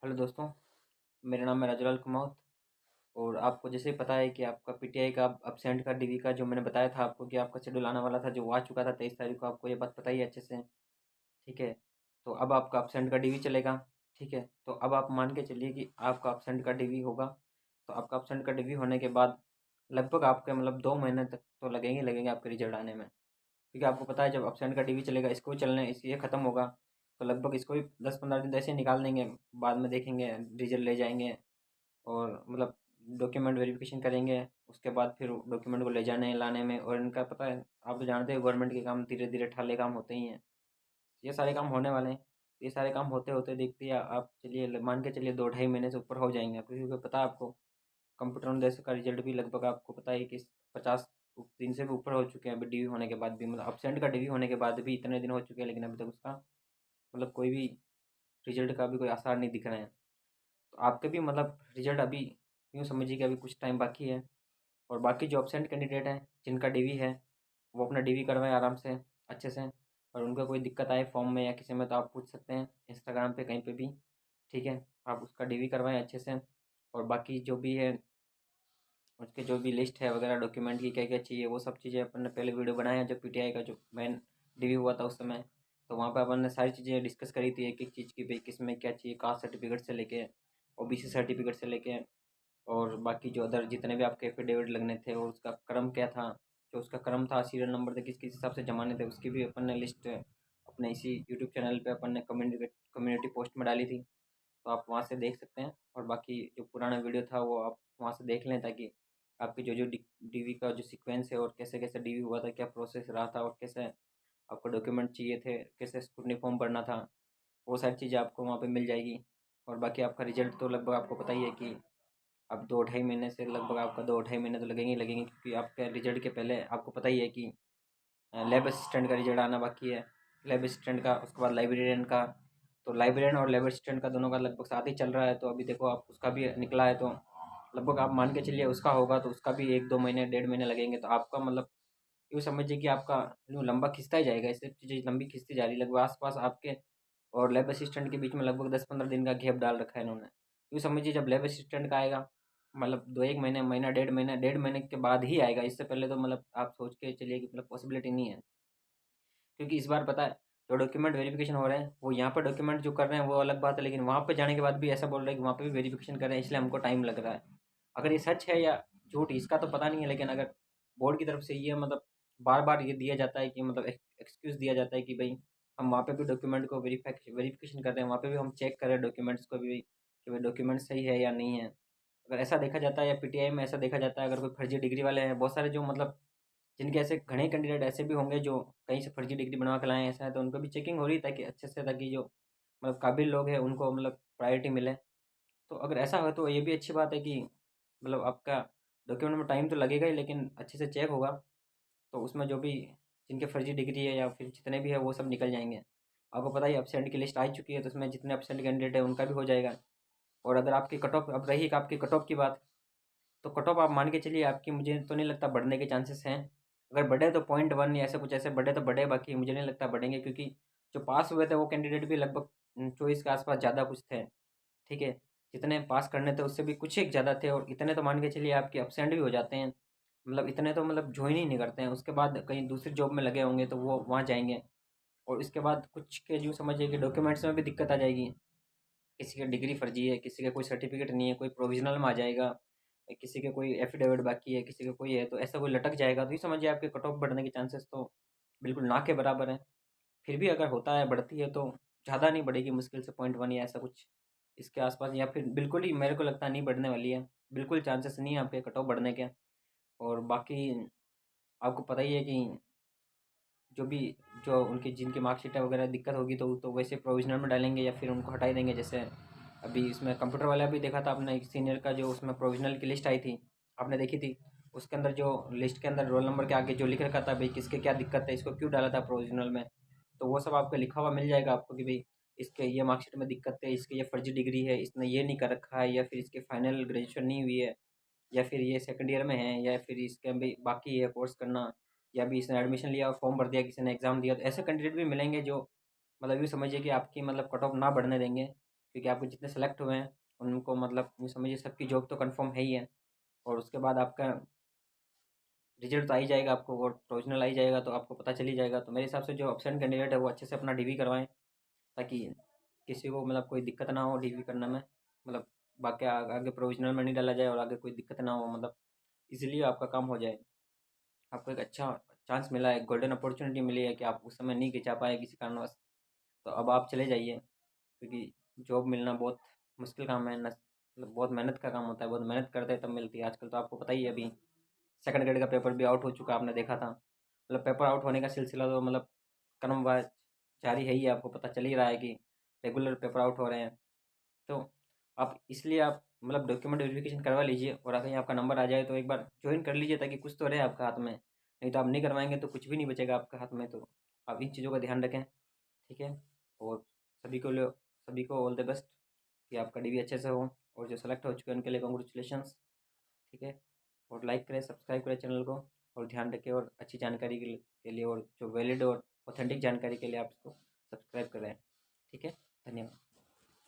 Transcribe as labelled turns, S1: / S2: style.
S1: Hello दोस्तों, मेरा नाम है राजूलाल कुमावत। और आपको जैसे ही पता है कि आपका पीटीआई का एब्सेंट का डीवी का जो मैंने बताया था आपको कि आपका शेड्यूल आने वाला था, जो आ चुका था 23 तारीख को, आपको ये बात पता ही है अच्छे से। ठीक है। तो अब आपका एब्सेंट का डीवी चलेगा। ठीक है। तो अब आप मान के चलिए कि आपका एब्सेंट का डीवी होगा। तो आपका एब्सेंट का डीवी होने के बाद लगभग आपके 2 महीने तक तो लगेंगे लगेंगे आपके रिजल्ट आने में। क्योंकि आपको पता है जब एब्सेंट का डीवी चलेगा, इसको भी चलने इस ये खत्म होगा, तो लगभग इसको भी 10-15 दिन तो ऐसे ही निकाल देंगे। बाद में देखेंगे, रिजल्ट ले जाएंगे और डॉक्यूमेंट वेरिफिकेशन करेंगे। उसके बाद फिर डॉक्यूमेंट को ले जाने लाने में, और इनका पता है, आप तो जानते हैं गवर्नमेंट के काम धीरे धीरे ठाले काम होते ही हैं। ये सारे काम होने वाले हैं। ये सारे काम होते होते देखते हैं आप, चलिए मान के चलिए 2-2.5 महीने से ऊपर हो जाएंगे आपको, क्योंकि पता है आपको कंप्यूटर अनुदेशक का रिजल्ट भी लगभग आपको पता है कि 50 दिन से भी ऊपर हो चुके हैं अभी डीवी होने के बाद भी, मतलब अब्सेंट का डीवी होने के बाद भी इतने दिन हो चुके हैं, लेकिन अभी तक उसका कोई भी रिजल्ट का भी कोई आसार नहीं दिख रहे हैं। तो आपके भी रिजल्ट अभी यूँ समझिए कि अभी कुछ टाइम बाकी है। और बाकी जो एब्सेंट कैंडिडेट हैं जिनका डीवी है, वो अपना डीवी करवाएं आराम से, अच्छे से। और उनका कोई दिक्कत आए फॉर्म में या किसी में, तो आप पूछ सकते हैं इंस्टाग्राम पे कहीं पे भी। ठीक है। आप उसका डीवी करवाएं अच्छे से। और बाकी जो भी है, उसके जो भी लिस्ट है वगैरह डॉक्यूमेंट की क्या क्या चाहिए, वो सब चीज़ें अपन ने पहले वीडियो बनाया है, जो पीटीआई का जो मेन डीवी हुआ था उस समय। तो वहाँ पे अपन ने सारी चीज़ें डिस्कस करी थी, एक एक चीज़ की भाई किस में क्या चाहिए, कास्ट सर्टिफिकेट से लेके ओबीसी सर्टिफिकेट से लेके, और बाकी जो अदर जितने भी आपके एफिडेविट लगने थे और उसका क्रम क्या था, जो उसका क्रम था, सीरियल नंबर थे, किस किस हिसाब से जमाने थे, उसकी भी अपन ने लिस्ट अपने इसी यूट्यूब चैनल पे अपन ने कम्युनिटी पोस्ट में डाली थी। तो आप वहाँ से देख सकते हैं। और बाकी जो पुराना वीडियो था वो आप वहाँ से देख लें, ताकि आपकी जो जो डीवी का जो सीक्वेंस है और कैसे कैसे डीवी हुआ था, क्या प्रोसेस रहा था, और कैसे आपको डॉक्यूमेंट चाहिए थे, कैसे स्क्रूटनी फॉर्म भरना था, वो सारी चीज़ें आपको वहाँ पे मिल जाएगी। और बाकी आपका रिजल्ट तो लगभग आपको पता ही है कि अब 2-2.5 महीने से लगभग आपका 2-2.5 महीने तो लगेंगे ही लगेंगे, क्योंकि आपके रिजल्ट के पहले आपको पता ही है कि लैब असिस्टेंट का रिजल्ट आना बाकी है। लैब असिस्टेंट का, उसके बाद लाइब्रेरियन का। तो लाइब्रेरियन और लैब असिस्टेंट का दोनों का लगभग साथ ही चल रहा है, तो अभी देखो आप उसका भी निकला है, तो लगभग आप मान के चलिए उसका होगा तो उसका भी 1-2 महीने 1.5 महीने लगेंगे। तो आपका यूँ समझिए कि आपका यूँ लंबा खिंचता ही जाएगा, इससे चीज़ें लंबी खिंचती जा रही है लगभग आस पास आपके और लैब असिस्टेंट के बीच में लगभग 10-15 दिन का गैप डाल रखा है इन्होंने। यूँ समझिए जब लैब असिस्टेंट का आएगा, 2-1 महीने, महीना 1.5 महीने, 1.5 महीने के बाद ही आएगा। इससे पहले तो आप सोच के चलिए कि पॉसिबिलिटी नहीं है। क्योंकि इस बार पता है जो डॉक्यूमेंट वेरिफिकेशन हो रहे हैं, वो यहाँ पर डॉक्यूमेंट जो कर रहे हैं वो अलग बात है, लेकिन वहाँ पर जाने के बाद भी ऐसा बोल रहे हैं कि वहाँ पे भी वेरिफिकेशन कर रहे हैं, इसलिए हमको टाइम लग रहा है। अगर ये सच है या झूठ, इसका तो पता नहीं है, लेकिन अगर बोर्ड की तरफ से ये बार बार ये दिया जाता है कि एक्सक्यूज़ दिया जाता है कि भाई हम वहाँ पे भी डॉक्यूमेंट को वेरिफिकेशन कर रहे हैं, वहाँ पे भी हम चेक कर रहे हैं डॉक्यूमेंट्स को भी कि भाई डॉक्यूमेंट सही है या नहीं है। अगर ऐसा देखा जाता है या पीटीआई में ऐसा देखा जाता है, अगर कोई फर्जी डिग्री वाले हैं बहुत सारे, जो जिनके ऐसे घने कैंडिडेट ऐसे भी होंगे जो कहीं से फर्जी डिग्री बनवा के लाए हैं, ऐसा है तो उनको भी चेकिंग हो रही है, ताकि अच्छे से, ताकि जो काबिल लोग हैं उनको प्रायोरिटी मिले। तो अगर ऐसा हो तो ये भी अच्छी बात है कि आपका डॉक्यूमेंट में टाइम तो लगेगा ही, लेकिन अच्छे से चेक होगा। तो उसमें जो भी जिनके फर्जी डिग्री है या फिर जितने भी है वो सब निकल जाएंगे। आपको पता ही एब्सेंट की लिस्ट आ चुकी है, तो उसमें जितने एब्सेंट कैंडिडेट है उनका भी हो जाएगा। और अगर आपकी कट ऑफ, अब रही आपकी कट ऑफ की बात, तो कट ऑफ आप मान के चलिए आपकी, मुझे तो नहीं लगता बढ़ने के चांसेस हैं। अगर बढ़े तो 0.1 या ऐसे कुछ, ऐसे बढ़े तो बढ़े, बाकी मुझे नहीं लगता बढ़ेंगे, क्योंकि जो पास हुए थे वो कैंडिडेट भी लगभग 24 के आसपास ज़्यादा कुछ थे। ठीक है। जितने पास करने थे उससे भी कुछ एक ज़्यादा थे, और इतने तो मान के चलिए आपके अपसेंट भी हो जाते हैं। इतने तो ज्वाइन ही नहीं करते हैं, उसके बाद कहीं दूसरी जॉब में लगे होंगे तो वो वहाँ जाएंगे। और इसके बाद कुछ के यूँ समझिए कि डॉक्यूमेंट्स में भी दिक्कत आ जाएगी। किसी की डिग्री फर्जी है, किसी का कोई सर्टिफिकेट नहीं है, कोई प्रोविजनल में आ जाएगा, किसी के कोई एफिडेविट बाकी है, किसी का कोई है, तो ऐसा कोई लटक जाएगा, तो ये समझिए आपके कट ऑफ बढ़ने के चांसेस तो बिल्कुल ना के बराबर है। फिर भी अगर होता है, बढ़ती है, तो ज़्यादा नहीं बढ़ेगी, मुश्किल से 0.1 या ऐसा कुछ इसके आसपास, या फिर बिल्कुल ही मेरे को लगता है नहीं बढ़ने वाली है। बिल्कुल चांसेस नहीं है आपके कट ऑफ बढ़ने के। और बाकी आपको पता ही है कि जो भी जो उनकी जिनकी मार्कशीट वगैरह दिक्कत होगी तो वैसे प्रोविजनल में डालेंगे या फिर उनको हटा देंगे। जैसे अभी इसमें कंप्यूटर वाला भी देखा था आपने, एक सीनियर का जो उसमें प्रोविजनल की लिस्ट आई थी, आपने देखी थी। उसके अंदर जो लिस्ट के अंदर रोल नंबर के आगे जो लिख रखा था भाई किसके क्या दिक्कत है, इसको क्यों डाला था प्रोविजनल में, तो वो सब आपको लिखा हुआ मिल जाएगा आपको कि भाई इसके ये मार्कशीट में दिक्कत है, इसके ये फर्जी डिग्री है, इसने ये नहीं कर रखा है, या फिर इसके फाइनल ग्रेजुएशन नहीं हुई है, या फिर ये सेकंड ईयर में है, या फिर इसके भी बाकी है कोर्स करना, या भी इसने एडमिशन लिया और फॉर्म भर दिया, किसी ने एग्ज़ाम दिया, तो ऐसे कैंडिडेट भी मिलेंगे जो यूँ समझिए कि आपकी कट ऑफ ना बढ़ने देंगे। क्योंकि आपके जितने सेलेक्ट हुए हैं उनको मतलब यूँ समझिए सबकी जॉब तो कंफर्म है ही है। और उसके बाद आपका रिजल्ट तो आ ही जाएगा आपको, और प्रोविजनल आ ही जाएगा, तो आपको पता चल ही जाएगा। तो मेरे हिसाब से जो एब्सेंट कैंडिडेट है वो अच्छे से अपना डीवी करवाएं, ताकि किसी को मतलब कोई दिक्कत ना हो डीवी करने में, मतलब बाकी आगे प्रोविजनल में नहीं डाला जाए और आगे कोई दिक्कत ना हो, मतलब इजीली आपका काम हो जाए। आपको एक अच्छा चांस मिला है, गोल्डन अपॉर्चुनिटी मिली है कि आप उस समय नहीं खिंचा पाए किसी कारणवश, तो अब आप चले जाइए। क्योंकि जॉब मिलना बहुत मुश्किल काम है, न मतलब बहुत मेहनत का काम होता है, बहुत मेहनत करते हैं तब मिलती है। आजकल तो आपको पता ही है, अभी सेकंड ग्रेड का पेपर भी आउट हो चुका, आपने देखा था। मतलब पेपर आउट होने का सिलसिला तो मतलब क्रमवार जारी है ही, आपको पता चल ही रहा है कि रेगुलर पेपर आउट हो रहे हैं। तो आप इसलिए आप मतलब डॉक्यूमेंट वेरिफिकेशन करवा लीजिए, और अगर आपका नंबर आ जाए तो एक बार ज्वाइन कर लीजिए, ताकि कुछ तो रहे आपके हाथ में। नहीं तो आप नहीं करवाएंगे तो कुछ भी नहीं बचेगा आपके हाथ में। तो आप इन चीज़ों का ध्यान रखें, ठीक है। और सभी को ऑल द बेस्ट कि आपका डीवी अच्छे से हो, और जो सेलेक्ट हो चुके हैं उनके लिए कॉन्ग्रेचुलेशंस, ठीक है। और लाइक करें, सब्सक्राइब करें चैनल को, और ध्यान रखें, और अच्छी जानकारी के लिए और जो वैलिड और ऑथेंटिक जानकारी के लिए आप इसको सब्सक्राइब करें, ठीक है। धन्यवाद।